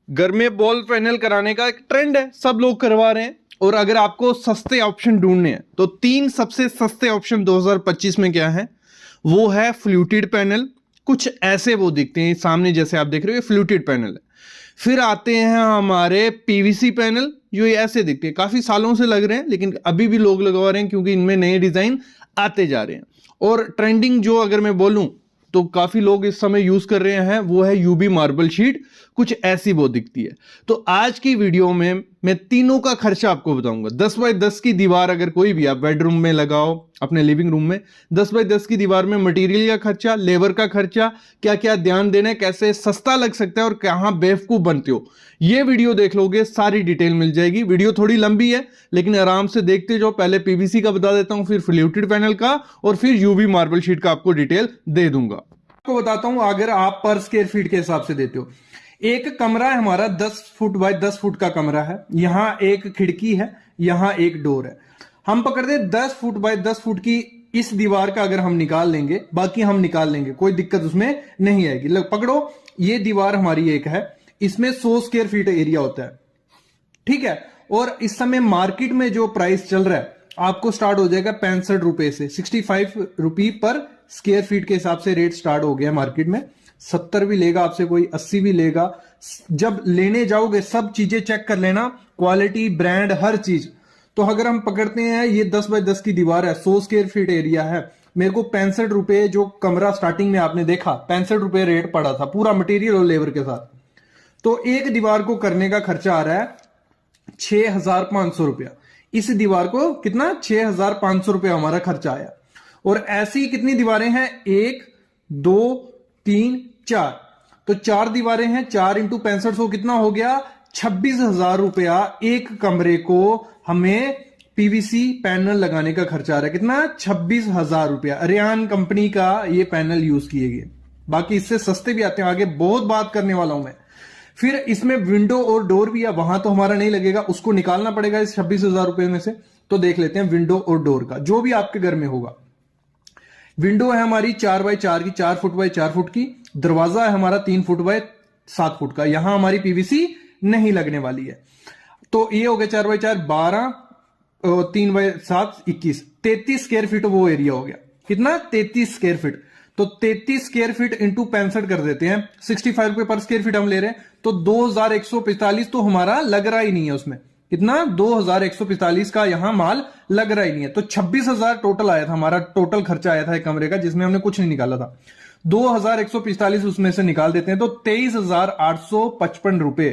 घर में wall panel कराने का एक ट्रेंड है, सब लोग करवा रहे हैं। और अगर आपको सस्ते ऑप्शन ढूंढने हैं तो तीन सबसे सस्ते ऑप्शन 2025 में क्या है, वो है फ्लूटेड पैनल। कुछ ऐसे वो दिखते हैं सामने, जैसे आप देख रहे हो, ये फ्लूटेड पैनल है। फिर आते हैं हमारे पीवीसी पैनल, जो ये ऐसे दिखते हैं, काफी सालों से लग रहे हैं लेकिन अभी भी लोग लगवा रहे हैं क्योंकि इनमें नए डिजाइन आते जा रहे हैं। और ट्रेंडिंग जो अगर मैं बोलूं तो काफी लोग इस समय यूज कर रहे हैं, वो है यूबी मार्बल शीट। कुछ ऐसी वो दिखती है। तो आज की वीडियो में मैं तीनों का खर्चा आपको बताऊंगा। 10 बाय 10 की दीवार अगर कोई भी आप बेडरूम में लगाओ, अपने लिविंग रूम में 10 बाय 10 की दीवार में मटेरियल का खर्चा, लेबर का खर्चा, क्या क्या ध्यान देना है, कैसे सस्ता लग सकता है और कहां बेवकूफ बनते हो, ये वीडियो देख लोगे, सारी डिटेल मिल जाएगी। वीडियो थोड़ी लंबी है लेकिन आराम से देखते जाओ। पहले पीवीसी का बता देता हूं, फिर फ्लूटेड पैनल का, और फिर यूवी मार्बल शीट का आपको डिटेल दे दूंगा। आपको बताता हूं, अगर आप पर स्क्वायर फीट के हिसाब से देते हो, एक कमरा है हमारा 10 फुट बाय 10 फुट का कमरा है, यहां एक खिड़की है, यहां एक डोर है। हम पकड़ते 10 फुट बाय 10 फुट की इस दीवार का अगर हम निकाल लेंगे, बाकी हम निकाल लेंगे, कोई दिक्कत उसमें नहीं आएगी। पकड़ो, ये दीवार हमारी एक है, इसमें 100 स्क्वायर फीट एरिया होता है, ठीक है। और इस समय मार्केट में जो प्राइस चल रहा है आपको स्टार्ट हो जाएगा 65 रुपए से, 65 रुपी पर स्क्वायर फीट के हिसाब से रेट स्टार्ट हो गया मार्केट में। 70 भी लेगा आपसे कोई, 80 भी लेगा। जब लेने जाओगे सब चीजें चेक कर लेना, क्वालिटी, ब्रांड, हर चीज। तो अगर हम पकड़ते हैं ये 10 बाय 10 की दीवार है, 100 स्क्वायर फीट एरिया है, मेरे को 65 रुपए, जो कमरा स्टार्टिंग में आपने देखा 65 रुपए रेट पड़ा था, पूरा मटेरियल और लेबर के साथ। तो एक दीवार को करने का खर्चा आ रहा है 6,500 रुपया। इस दीवार को कितना, 6,500 रुपया हमारा खर्चा आया। और ऐसी कितनी दीवारें हैं, 1 2 3 4, तो 4 दीवारें हैं, 4 इंटू 6500 कितना हो गया, 26,000 रुपया एक कमरे को हमें पीवीसी पैनल लगाने का खर्चा आ रहा है। कितना, 26,000 रुपया। अरियान कंपनी का ये पैनल यूज किए गए, बाकी इससे सस्ते भी आते हैं, आगे बहुत बात करने वाला हूं मैं। फिर इसमें विंडो और डोर भी है, वहां तो हमारा नहीं लगेगा, उसको निकालना पड़ेगा इस 26,000 रुपए में से। तो देख लेते हैं विंडो और डोर का, जो भी आपके घर में होगा। विंडो है हमारी 4 बाय 4 की, 4 फुट बाय 4 फुट की। दरवाजा है हमारा 3 फुट बाय 7 फुट का, यहां हमारी पीवीसी नहीं लगने वाली है। तो ये हो गया 4 बाय 4, 12, 3 बाय 7, 21, 33 स्क्वायर फीट वो एरिया हो गया। कितना, 33 स्क्वायर फीट। तो 33 स्क्वायर फीट इंटू 65 कर देते हैं, 65 रुपए पर स्क्वायर फीट हम ले रहे हैं, तो 2145 तो हमारा लग रहा ही नहीं है उसमें। कितना, 2145 का यहां माल लग रहा ही नहीं है। तो 26,000 टोटल आया था हमारा, टोटल खर्चा आया था एक कमरे का, जिसमें हमने कुछ नहीं निकाला था। 2145 उसमें से निकाल देते हैं तो 23,855 रुपए,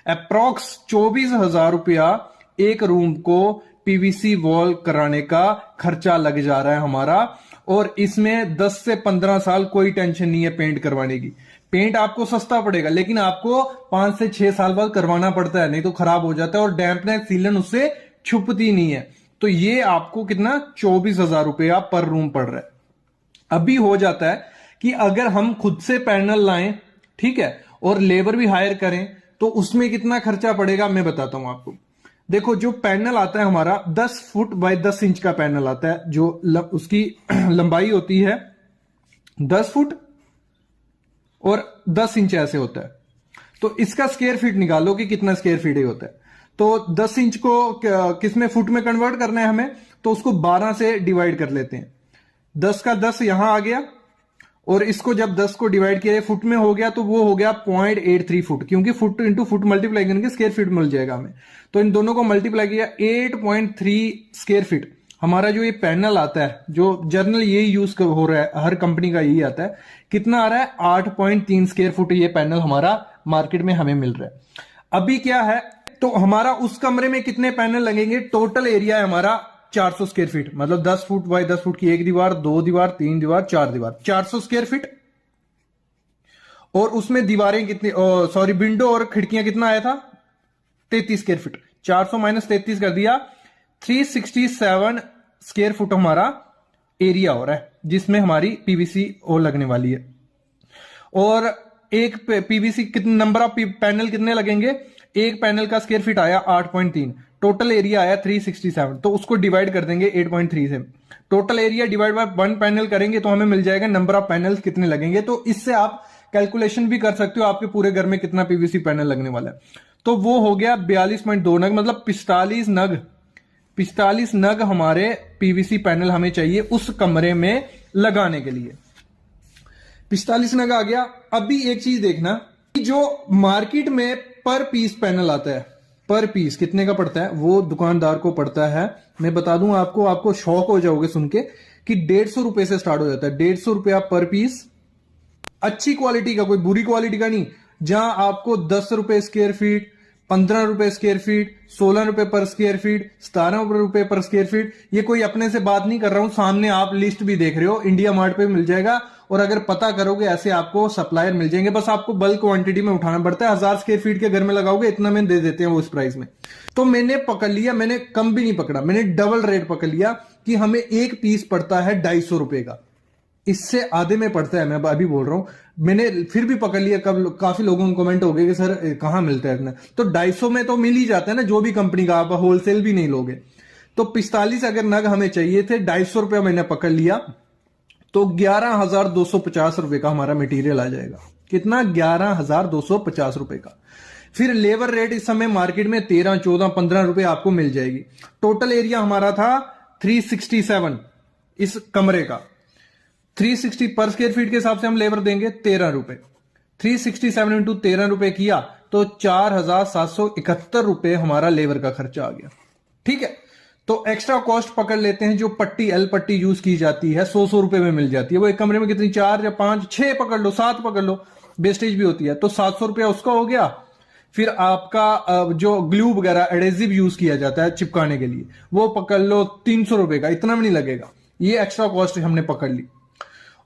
अप्रॉक्स 24,000 रुपया एक रूम को पीवीसी वॉल कराने का खर्चा लग जा रहा है हमारा। और इसमें 10 से 15 साल कोई टेंशन नहीं है पेंट करवाने की। पेंट आपको सस्ता पड़ेगा लेकिन आपको 5 से 6 साल बाद करवाना पड़ता है, नहीं तो खराब हो जाता है और डैम्पनेस सीलन उससे छुपती नहीं है। तो ये आपको कितना, 24,000 रुपया पर रूम पड़ रहा है। अभी हो जाता है कि अगर हम खुद से पैनल लाएं, ठीक है, और लेबर भी हायर करें, तो उसमें कितना खर्चा पड़ेगा मैं बताता हूं आपको। देखो, जो पैनल आता है हमारा 10 फुट बाय 10 इंच का पैनल आता है, जो उसकी लंबाई होती है 10 फुट और 10 इंच ऐसे होता है। तो इसका स्क्वायर फीट निकालो कि कितना स्क्वायर फीट ही होता है। तो 10 इंच को किसमें, फुट में कन्वर्ट करना है हमें, तो उसको 12 से डिवाइड कर लेते हैं। 10 का 10 यहां आ गया, और इसको जब 10 को डिवाइड किया फुट में हो गया, तो वो हो गया 0.83 फुट, क्योंकि फुट इंटू फुट मल्टीप्लाई करेंगे स्क्वायर फीट मिल जाएगा हमें। तो इन दोनों को मल्टीप्लाई किया, 8.3 स्क्वायर फीट हमारा जो ये पैनल आता है, जो जर्नल यही यूज हो रहा है, हर कंपनी का यही आता है। कितना आ रहा है, 8.3 स्क्वायर फुट ये पैनल हमारा मार्केट में हमें मिल रहा है। अभी क्या है, तो हमारा उस कमरे में कितने पैनल लगेंगे, टोटल एरिया है हमारा 400 स्क्वायर फीट, मतलब 10 फुट बाय 10 फुट की एक दीवार, 2 दीवार, 3 दीवार, 4 दीवार, 400 स्क्वायर फीट। और उसमें दीवारें कितनी, सॉरी, विंडो और खिड़कियां कितना आया था, 33 स्क्वायर फीट। 400 माइनस 33 कर दिया, 367 स्क्वायर फुट हमारा एरिया हो रहा है, जिसमें हमारी पीवीसी ओ लगने वाली है। और एक पीवीसी कितने नंबर ऑफ पैनल कितने लगेंगे, एक पैनल का स्क्वायर फीट आया 8.3, टोटल एरिया आया 367, तो उसको डिवाइड कर देंगे 8.3 से। Total area divide by 1 panel करेंगे तो हमें मिल जाएगा नंबर ऑफ पैनल्स कितने लगेंगे। तो इससे आप कैलकुलेशन भी कर सकते हो आपके पूरे घर में कितना पीवीसी पैनल लगने वाला है। तो वो हो गया 42.2 नग, मतलब 45 नग हमारे पीवीसी पैनल हमें चाहिए उस कमरे में लगाने के लिए। 45 नग आ गया। अभी एक चीज देखना, जो मार्केट में पर पीस पैनल आता है, पर पीस कितने का पड़ता है वो दुकानदार को पड़ता है, मैं बता दूं आपको शौक हो जाओगे सुन के कि 150 रुपए से स्टार्ट हो जाता है। 150 रुपया पर पीस, अच्छी क्वालिटी का, कोई बुरी क्वालिटी का नहीं। जहां आपको 10 रुपए स्क्वायर फीट, 15 रुपए स्क्वायर फीट, 16 रुपए पर स्क्वायर फीट, 17 रुपए पर स्क्वायर फीट, ये कोई अपने से बात नहीं कर रहा हूं, सामने आप लिस्ट भी देख रहे हो, इंडिया मार्ट पे मिल जाएगा। और अगर पता करोगे ऐसे आपको सप्लायर मिल जाएंगे, बस आपको बल्क क्वांटिटी में उठाना पड़ता है। 1000 स्क्वायर फीट के घर में लगाओगे इतना में दे देते हैं वो इस प्राइस में। तो मैंने पकड़ लिया, मैंने कम भी नहीं पकड़ा, मैंने डबल रेट पकड़ लिया कि हमें एक पीस पड़ता है 250 रुपए का, इससे आधे में पड़ता है, मैं अभी बोल रहा हूं। मैंने फिर भी पकड़ लिया, काफी लोगों को कमेंट हो गए कि सर कहां मिलता है इतना, तो 250 में तो मिल ही जाता है ना, जो भी कंपनी का, आप होलसेल भी नहीं लोगे। तो 45 अगर नग हमें चाहिए थे, 250 रुपया मैंने पकड़ लिया, तो 11,250 रुपए का हमारा मटेरियल आ जाएगा। कितना? 11,250 रुपए का। फिर लेबर रेट इस समय मार्केट में 13, 14, 15 रुपए आपको मिल जाएगी। टोटल एरिया हमारा था 367 इस कमरे का। 360 पर स्क्वायर फीट के हिसाब से हम लेबर देंगे 13 रुपए। 367 इंटू 13 रुपए किया तो 4,771 रुपए हमारा लेबर का खर्चा आ गया। ठीक है, तो एक्स्ट्रा कॉस्ट पकड़ लेते हैं, जो पट्टी एल पट्टी यूज की जाती है 100 रुपए में मिल जाती है। वो एक कमरे में कितनी, 4 या 5, 6 पकड़ लो, 7 पकड़ लो, वेस्टेज भी होती है, तो 700 रुपया उसका हो गया। फिर आपका जो ग्लू वगैरह एडेसिव यूज किया जाता है चिपकाने के लिए, वो पकड़ लो 300 रुपए का, इतना भी नहीं लगेगा। ये एक्स्ट्रा कॉस्ट हमने पकड़ ली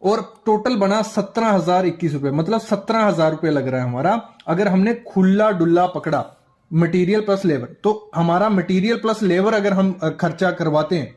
और टोटल बना 17,021 रुपए, मतलब 17,000 रुपए लग रहा है हमारा। अगर हमने खुला डुल्ला पकड़ा, मटेरियल प्लस लेबर, तो हमारा मटेरियल प्लस लेबर अगर हम खर्चा करवाते हैं,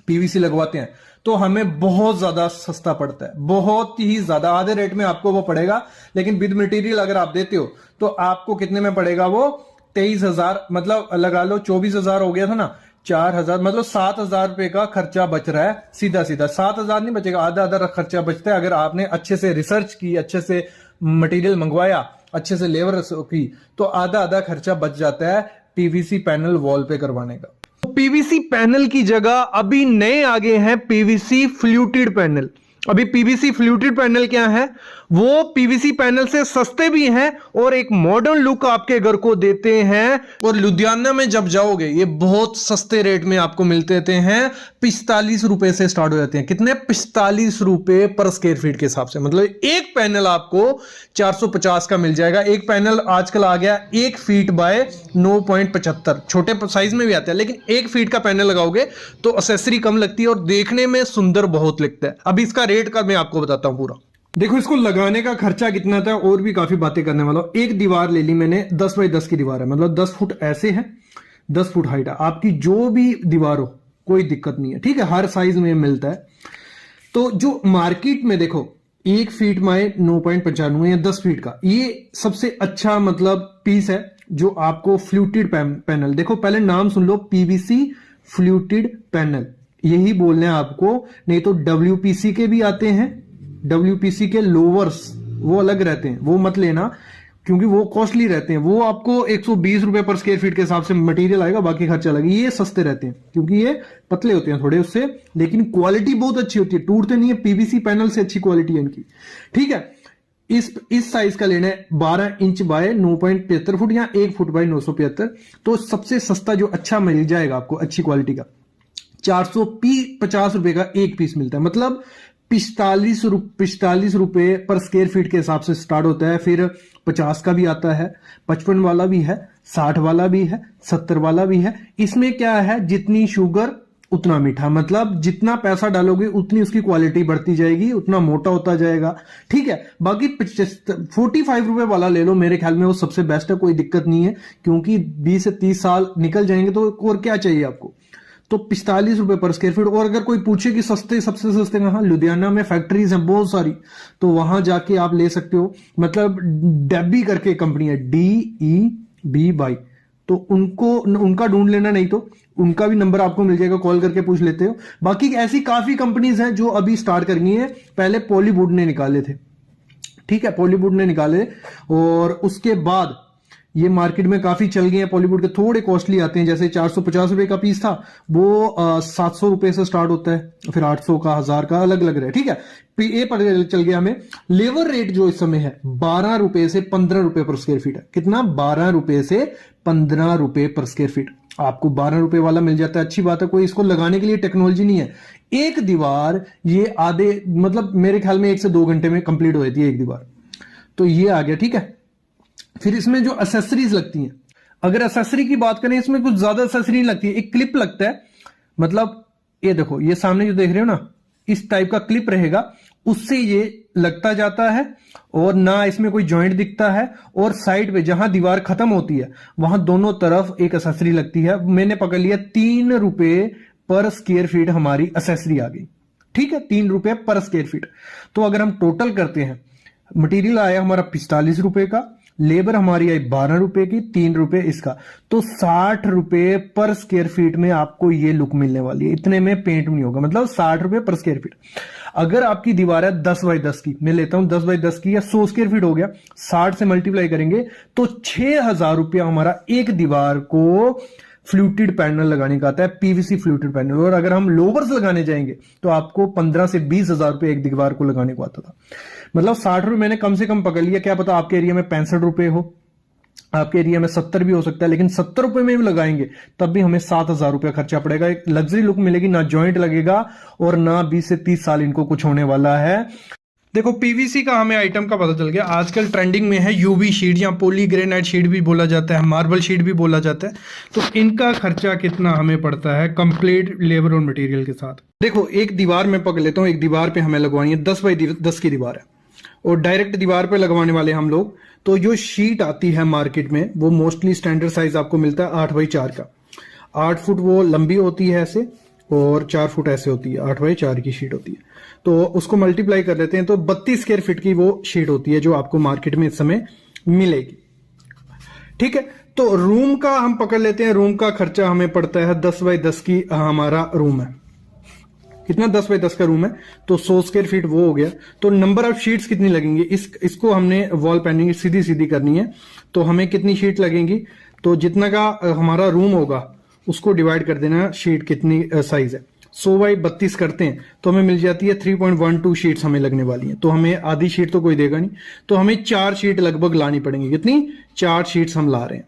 पीवीसी लगवाते हैं, तो हमें बहुत ज्यादा सस्ता पड़ता है, बहुत ही ज्यादा। आधे रेट में आपको वो पड़ेगा, लेकिन विद मटेरियल अगर आप देते हो तो आपको कितने में पड़ेगा वो? 23,000, मतलब लगा लो 24,000 हो गया था ना, 4,000, मतलब 7,000 रुपए का खर्चा बच रहा है। सीधा सीधा 7,000 नहीं बचेगा, आधा आधा खर्चा बचता है। अगर आपने अच्छे से रिसर्च की, अच्छे से मटेरियल मंगवाया, अच्छे से लेबर की, तो आधा आधा खर्चा बच जाता है पीवीसी पैनल वॉल पे करवाने का। पीवीसी पैनल की जगह अभी नए आगे हैं पीवीसी फ्लूटेड पैनल। अभी पीवीसी फ्लूटेड पैनल क्या है? वो पीवीसी पैनल से सस्ते भी हैं और एक मॉडर्न लुक आपके घर को देते हैं। और लुधियाना में जब जाओगे ये बहुत सस्ते रेट में आपको मिलते हैं। 45 रुपए से स्टार्ट हो जाते हैं। कितने? 45 रुपए पर स्क्वायर फीट के हिसाब से, मतलब एक पैनल आपको 450 का मिल जाएगा। एक पैनल आजकल आ गया 1 फीट बाय 9.75, छोटे साइज में भी आता है, लेकिन 1 फीट का पैनल लगाओगे तो एक्सेसरी कम लगती है और देखने में सुंदर बहुत लगता है। अभी इसका रेट का मैं आपको बताता हूं पूरा। देखो इसको लगाने का खर्चा कितना था, और भी काफी बातें करने वाला हूं। एक दीवार ले ली मैंने, 10 बाई 10 की दीवार है, मतलब 10 फुट ऐसे है, 10 फुट हाइट है। आपकी जो भी दीवार हो कोई दिक्कत नहीं है, ठीक है, हर साइज में मिलता है। तो जो मार्केट में देखो 1 फीट बाय 9.95 या 10 फीट का, ये सबसे अच्छा मतलब पीस है जो आपको फ्लूटेड पैनल। देखो पहले नाम सुन लो, पीवीसी फ्लूटेड पैनल, यही बोलने हैं आपको। नहीं तो डब्ल्यूपीसी के भी आते हैं, डब्ल्यूपीसी के लोवर्स वो अलग रहते हैं, वो मत लेना क्योंकि वो कॉस्टली रहते हैं। वो आपको 120 रुपए पर स्क्वायर फीट के हिसाब से मटेरियल आएगा, बाकी खर्चा अलग। ये सस्ते रहते हैं क्योंकि ये पतले होते हैं थोड़े उससे, लेकिन क्वालिटी बहुत अच्छी होती है, टूटते नहीं है। पीवीसी पैनल से अच्छी क्वालिटी है इनकी, ठीक है। इस साइज का लेना है 12 इंच बाय 9.75 फुट या 1 फुट बाय 975। तो सबसे सस्ता जो अच्छा मिल जाएगा आपको अच्छी क्वालिटी का 450 रुपए का एक पीस मिलता है, मतलब 45 रुपए पर स्क्वायर फीट के हिसाब से स्टार्ट होता है। फिर 50 का भी आता है, 55 वाला भी है, 60 वाला भी है, 70 वाला भी है। इसमें क्या है, जितनी शुगर उतना मीठा, मतलब जितना पैसा डालोगे उतनी उसकी क्वालिटी बढ़ती जाएगी, उतना मोटा होता जाएगा, ठीक है। बाकी 45 रुपए वाला ले लो, मेरे ख्याल में वो सबसे बेस्ट है, कोई दिक्कत नहीं है, क्योंकि 20 से 30 साल निकल जाएंगे तो और क्या चाहिए आपको। तो 45 रुपए पर स्क्वायर फीट। और अगर कोई पूछे कि सस्ते, सबसे सस्ते कहां, लुधियाना में फैक्ट्रीज हैं बहुत सारी, तो वहां जाके आप ले सकते हो। मतलब डेबी करके कंपनी है, DEB, तो उनका ढूंढ लेना, नहीं तो उनका भी नंबर आपको मिल जाएगा, कॉल करके पूछ लेते हो। बाकी ऐसी काफी कंपनीज हैं जो अभी स्टार्ट कर गई हैं, पहले पॉलीवुड ने निकाले थे। ठीक है, पॉलीवुड ने निकाले और उसके बाद ये मार्केट में काफी चल गए हैं। पॉलीवुड के थोड़े कॉस्टली आते हैं, जैसे 450 रुपए का पीस था वो 700 रुपए से स्टार्ट होता है, फिर 800 का, 1000 का, अलग अलग रहे। ठीक है, ये पर चल गया हमें। लेबर रेट जो इस समय है 12 रुपए से 15 रुपए पर स्क्वायर फीट है। कितना? 12 रुपए से 15 रुपए पर स्क्वायर फीट। आपको 12 रुपए वाला मिल जाता है, अच्छी बात है। कोई इसको लगाने के लिए टेक्नोलॉजी नहीं है। एक दीवार ये आधे, मतलब मेरे ख्याल में 1 से 2 घंटे में कंप्लीट हो जाती है एक दीवार। तो ये आ गया। ठीक है, फिर इसमें जो एसेसरीज लगती हैं, अगर एसेसरी की बात करें, इसमें कुछ ज्यादा एसेसरी नहीं लगती है। एक क्लिप लगता है, मतलब ये देखो, ये सामने जो देख रहे हो ना, इस टाइप का क्लिप रहेगा, उससे ये लगता जाता है और ना इसमें कोई जॉइंट दिखता है। और साइड पे जहां दीवार खत्म होती है वहां दोनों तरफ एक एसेसरी लगती है। मैंने पकड़ लिया 3 रुपए पर स्क्वायर फीट हमारी एसेसरी आ गई। ठीक है, 3 रुपए पर स्क्वायर फीट। तो अगर हम टोटल करते हैं, मटेरियल आया हमारा 45 रुपए का, लेबर हमारी आई 12 रुपए की, 3 रुपए इसका, तो 60 रुपए पर स्क्वायर फीट में आपको ये लुक मिलने वाली है। इतने में पेंट नहीं होगा, मतलब 60 रुपए पर स्क्वायर फीट। अगर आपकी दीवार है 10 बाई 10 की, मैं लेता हूं 10 बाई 10 की, या 100 स्क्वायर फीट हो गया, 60 से मल्टीप्लाई करेंगे तो 6000 रुपया हमारा एक दीवार को फ्लूटेड पैनल लगाने का आता है, पीवीसी फ्लूटेड पैनल। और अगर हम लोवर्स लगाने जाएंगे तो आपको 15 से 20 हजार रुपए एक दीवार को लगाने को आता था। मतलब 60 रुपए मैंने कम से कम पकड़ लिया। क्या पता आपके एरिया में 65 रुपए हो, आपके एरिया में 70 भी हो सकता है, लेकिन 70 रुपए में भी लगाएंगे तब भी हमें 7000 रुपया खर्चा पड़ेगा। एक लग्जरी लुक मिलेगी, ना जॉइंट लगेगा और ना 20 से 30 साल इनको कुछ होने वाला है। देखो, पीवीसी का हमें आइटम का पता चल गया। आजकल ट्रेंडिंग में है यूवी शीट या पॉलीग्रेनाइट शीट भी बोला जाता है, मार्बल शीट भी बोला जाता है। तो इनका खर्चा कितना हमें पड़ता है कंप्लीट लेबर और मटेरियल के साथ? देखो, एक दीवार में पकड़ लेता हूं, एक दीवार पे हमें लगवानी है 10 बाई 10 की दीवार है और डायरेक्ट दीवार पे लगवाने वाले हम लोग। तो जो शीट आती है मार्केट में वो मोस्टली स्टैंडर्ड साइज आपको मिलता है 8 बाई 4 का। 8 फुट वो लंबी होती है ऐसे और 4 फुट ऐसे होती है, 8 बाई 4 की शीट होती है। तो उसको मल्टीप्लाई कर लेते हैं तो 32 स्क्वायर फीट की वो शीट होती है जो आपको मार्केट में इस समय मिलेगी। ठीक है, तो रूम का हम पकड़ लेते हैं। रूम का खर्चा हमें पड़ता है 10 बाई 10 की हमारा रूम है। कितना? 10 बाई 10 का रूम है, तो 100 स्क्वायर फीट वो हो गया। तो नंबर ऑफ शीट्स कितनी लगेंगी? इसको हमने वॉल पैनिंग सीधी सीधी करनी है, तो हमें कितनी शीट लगेंगी? तो जितना का हमारा रूम होगा उसको डिवाइड कर देना शीट कितनी साइज है। 100 बाई 32 करते हैं तो हमें मिल जाती है 3.12 शीट्स हमें लगने वाली हैं। तो हमें आधी शीट तो कोई देगा नहीं, तो हमें 4 शीट लगभग लानी पड़ेंगी। कितनी? 4 शीट्स हम ला रहे हैं।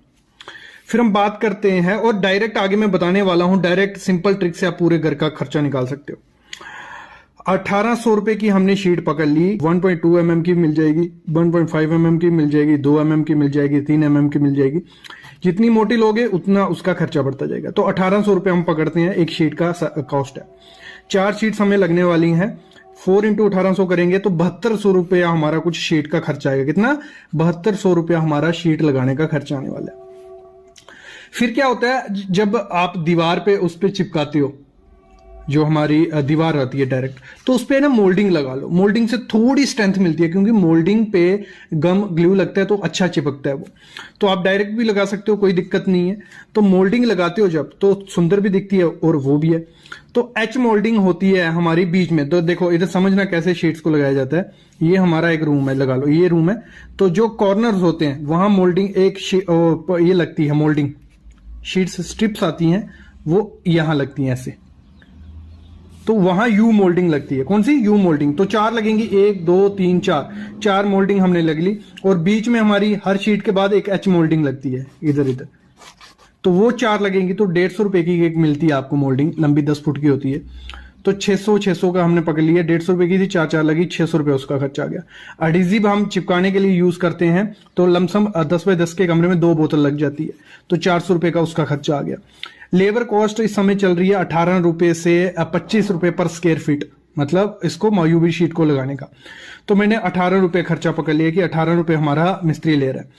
फिर हम बात करते हैं, और डायरेक्ट आगे मैं बताने वाला हूं, डायरेक्ट सिंपल ट्रिक से आप पूरे घर का खर्चा निकाल सकते हो। 1800 रुपए की हमने शीट पकड़ ली, 1.2 mm की मिल जाएगी, 1.5 mm की मिल जाएगी, 2 mm की मिल जाएगी, 3 mm की मिल जाएगी। जितनी मोटी लोगे उतना उसका खर्चा बढ़ता जाएगा। तो 1800 रुपए हम पकड़ते हैं, एक शीट का कॉस्ट है। 4 शीट्स हमें लगने वाली हैं, 4 इंटू 1800 करेंगे तो 7200 रुपया हमारा कुछ शीट का खर्चा आएगा। कितना? 7200 रुपया हमारा शीट लगाने का खर्चा आने वाला है। फिर क्या होता है, जब आप दीवार पे उस पे चिपकाते हो, जो हमारी दीवार आती है डायरेक्ट, तो उस पे ना मोल्डिंग लगा लो। मोल्डिंग से थोड़ी स्ट्रेंथ मिलती है, क्योंकि मोल्डिंग पे गम ग्लू लगता है तो अच्छा चिपकता है वो। तो आप डायरेक्ट भी लगा सकते हो, कोई दिक्कत नहीं है। तो मोल्डिंग लगाते हो जब, तो सुंदर भी दिखती है और वो भी है। तो एच मोल्डिंग होती है हमारी बीच में। तो देखो इधर समझना कैसे शीट्स को लगाया जाता है। ये हमारा एक रूम है, लगा लो ये रूम है। तो जो कॉर्नर्स होते हैं वहां मोल्डिंग एक ये लगती है, मोल्डिंग शीट्स स्ट्रिप्स आती हैं, वो यहां लगती हैं ऐसे। तो वहां यू मोल्डिंग लगती है। कौन सी? You moulding. तो 4 लगेंगी, 1 2 3 4 मोल्डिंग हमने लग ली। और बीच में हमारी हर शीट के बाद एक एच मोल्डिंग लगती है इधर इधर, तो वो 4 लगेंगी। तो 150 रुपए की एक मिलती है आपको मोल्डिंग, लंबी 10 फुट की होती है। तो 600 का हमने पकड़ लिया, 150 रुपए की थी, 4 लगी, 600 रुपए उसका खर्चा आ गया। एडहेसिव हम चिपकाने के लिए यूज करते हैं, तो लमसम 10 बाई 10 के कमरे में 2 बोतल लग जाती है, तो 400 रुपए का उसका खर्चा आ गया। लेबर कॉस्ट इस समय चल रही है 18 रुपए से 25 रुपए पर स्क्वायर फीट, मतलब इसको यूवी शीट को लगाने का। तो मैंने 18 रुपए खर्चा पकड़ लिया कि 18 रुपए हमारा मिस्त्री ले रहा है।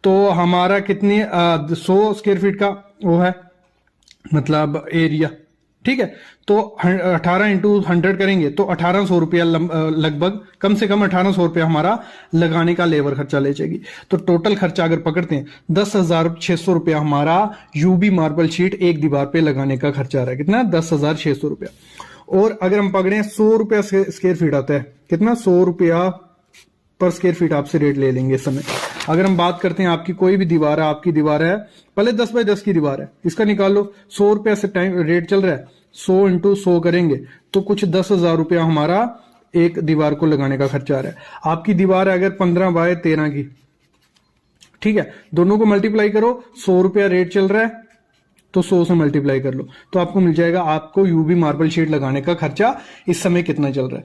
तो हमारा कितनी 100 स्क्वायर फीट का वो है, मतलब एरिया। ठीक है, तो 18 इंटू 100 करेंगे तो 1800 रुपया लगभग, कम से कम 1800 रुपया हमारा लगाने का लेबर खर्चा ले जाएगी। तो टोटल खर्चा अगर पकड़ते हैं 10,600 रुपया हमारा यूबी मार्बल शीट एक दीवार पे लगाने का खर्चा आ रहा है। कितना? 10,600 रुपया। और अगर हम पकड़े 100 रुपया स्क्वायर फीट आता है, कितना? 100 रुपया पर स्क्वायर फीट आपसे रेट ले लेंगे इस समय। अगर हम बात करते हैं आपकी कोई भी दीवार है, आपकी दीवार है पहले 10 बाय 10 की दीवार है, इसका निकाल लो। 100 रुपया से टाइम रेट चल रहा है, 100 इंटू 100 करेंगे तो कुछ 10,000 रुपया हमारा एक दीवार को लगाने का खर्चा आ रहा है। आपकी दीवार है अगर 15 बाय 13 की, ठीक है, दोनों को मल्टीप्लाई करो, 100 रुपया रेट चल रहा है तो 100 से मल्टीप्लाई कर लो तो आपको मिल जाएगा आपको यूवी मार्बल शीट लगाने का खर्चा इस समय कितना चल रहा है।